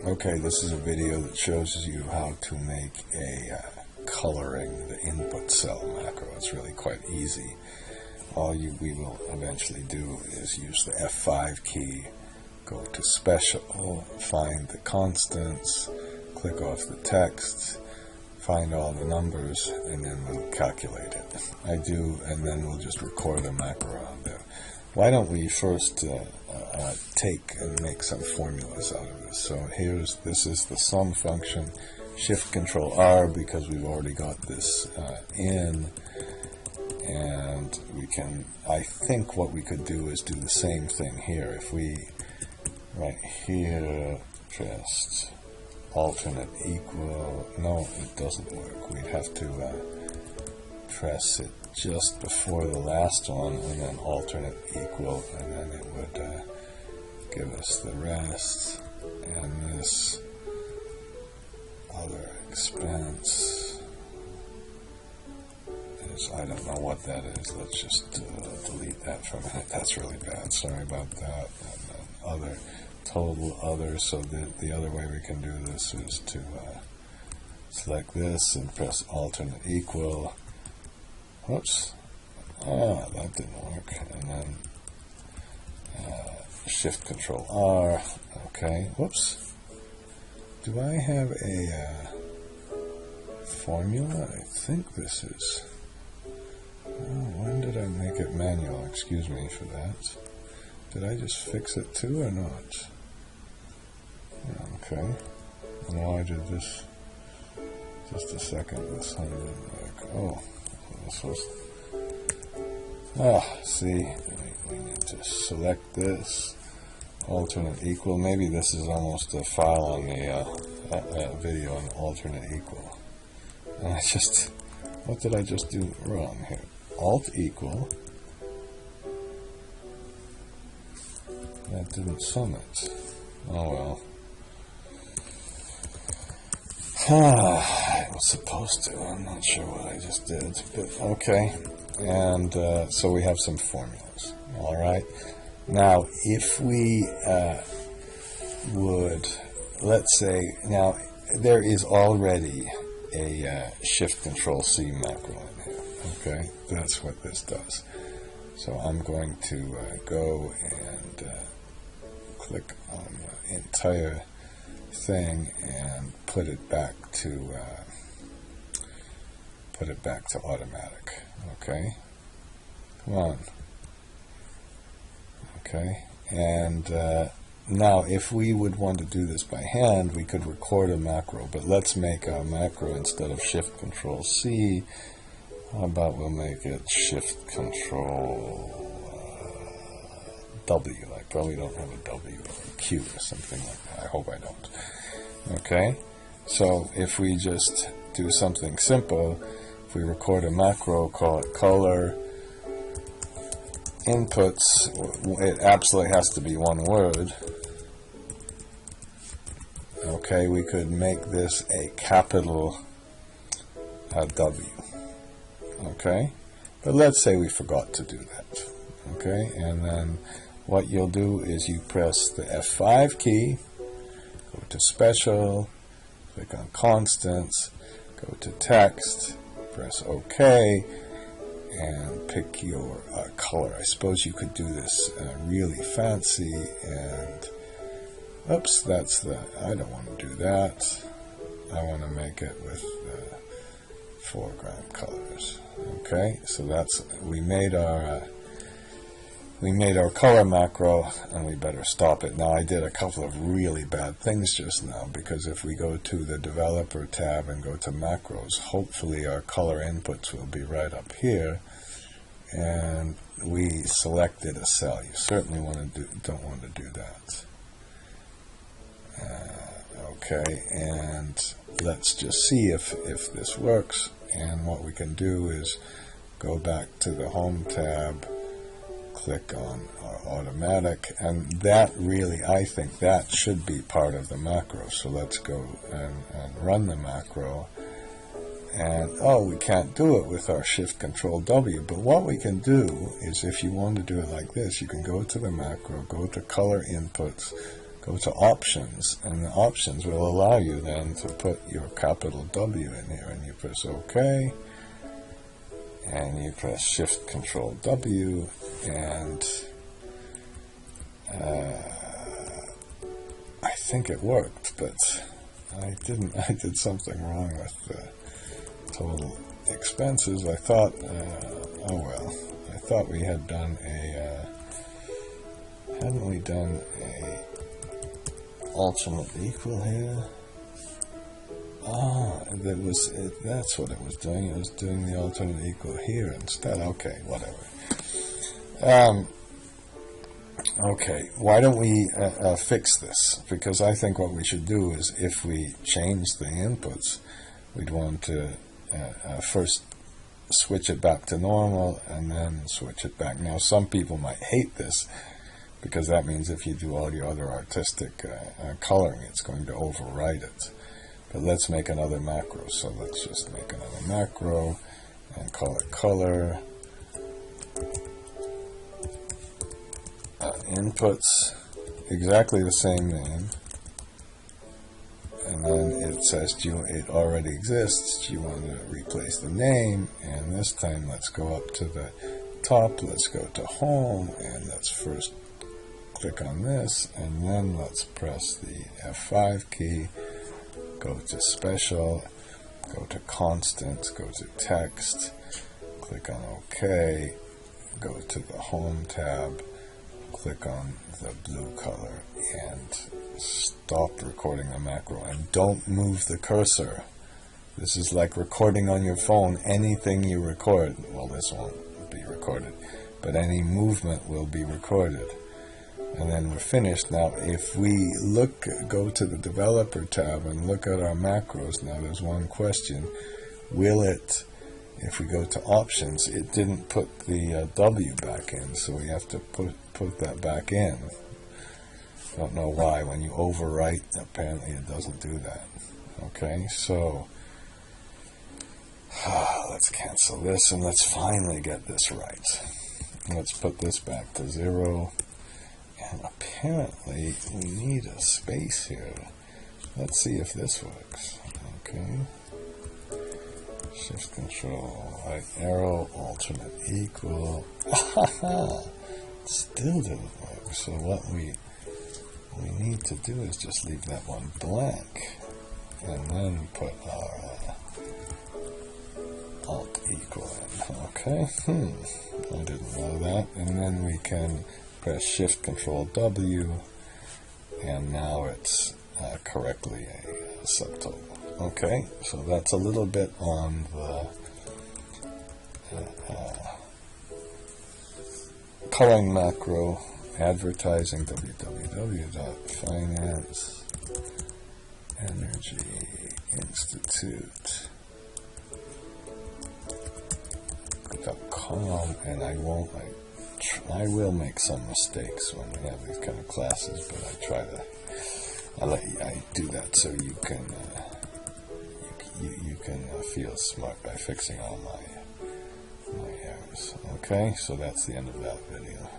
Okay, this is a video that shows you how to make a coloring the input cell macro. It's really quite easy. All we will eventually do is use the F5 key, go to Special, find the constants, click off the text, find all the numbers, and then we'll calculate it. And then we'll just record a macro on there. Why don't we first take and make some formulas out of this? So this is the sum function, Shift Control R, because we've already got this in, and I think what we could do is do the same thing here. If we, right here, just alternate equal, no, it doesn't work. We'd have to press it just before the last one, and then alternate equal, and then it would give us the rest, and this other expense is, I don't know what that is. Let's just delete that for a minute. That's really bad. Sorry about that. And then other, total other. So the other way we can do this is to select this and press alternate equal. Whoops. That didn't work. And then Shift Control R. Okay. Whoops. Do I have a formula? I think this is. When did I make it manual? Excuse me for that. Did I just fix it too or not? Okay. And why did this? Just a second. This one didn't work. Oh. This was. See, we need to select this, alternate equal. Maybe this is almost a file on the video on alternate equal. And what did I just do wrong here? Alt equal. That didn't sum it. Oh well. I was supposed to. I'm not sure what I just did, but okay. And so we have some formulas. All right. Now, if we would, let's say, now there is already a Shift Control C macro in here. Okay, that's what this does. So I'm going to go and click on the entire thing and put it back to automatic. Okay, come on. Okay, and now if we would want to do this by hand, we could record a macro, but let's make our macro instead of Shift Control C. How about we'll make it Shift Control W. I probably don't have a W or a Q or something like that. I hope I don't. Okay, so if we just do something simple, if we record a macro, call it color inputs, it absolutely has to be one word. Okay, we could make this a capital W. Okay, but let's say we forgot to do that. Okay, and then what you'll do is you press the F5 key, go to Special, click on Constants, go to Text, press OK, and pick your color. I suppose you could do this really fancy, and oops, I don't want to do that. I want to make it with foreground colors. Okay, so we made our color macro, and we better stop it. Now, I did a couple of really bad things just now, because if we go to the Developer tab and go to Macros, hopefully our color inputs will be right up here, and we selected a cell. You certainly don't want to do that. Okay, and let's just see if this works, and what we can do is go back to the Home tab, click on our automatic, and that really, I think that should be part of the macro. So let's go and run the macro, and we can't do it with our Shift Control W, but what we can do is, if you want to do it like this, you can go to the macro, go to color inputs, go to options, and the options will allow you then to put your capital W in here, and you press OK, and you press Shift Control W, and I think it worked, but I didn't. I did something wrong with the total expenses. I thought, oh well, I thought we had done a, hadn't we done a alternate equal here? Ah, that's what it was doing. It was doing the alternate equal here instead. Okay, whatever. Okay, why don't we fix this? Because I think what we should do is, if we change the inputs, we'd want to first switch it back to normal and then switch it back. Now, some people might hate this, because that means if you do all your other artistic coloring, it's going to overwrite it. But let's make another macro. So let's just make another macro and call it color. Inputs, exactly the same name. And then it says it already exists. Do you want to replace the name? And this time let's go up to the top. Let's go to home, and let's first click on this, and then let's press the F5 key. Go to special, go to constant, go to text, click on OK, go to the home tab, click on the blue color, and stop recording the macro. And don't move the cursor. This is like recording on your phone. Anything you record, well, this won't be recorded, but any movement will be recorded. And then we're finished. Now, if we go to the developer tab and look at our macros, now there's one question. Will it, if we go to options, it didn't put the W back in, so we have to put that back in. Don't know why. When you overwrite, apparently it doesn't do that. Okay, so let's cancel this, and let's finally get this right. Let's put this back to 0. And apparently we need a space here. Let's see if this works. Okay. Shift Control, right arrow, alternate equal. Still didn't work. So what we need to do is just leave that one blank, and then put our alt equal in. Okay. I didn't know that. And then we can press Shift Control W, and now it's correctly a subtotal. Okay, so that's a little bit on the coloring macro, advertising, www.financeenergyinstitute.com, and I will make some mistakes when we have these kind of classes, but I do that so you can feel smart by fixing all my errors. Okay, so that's the end of that video.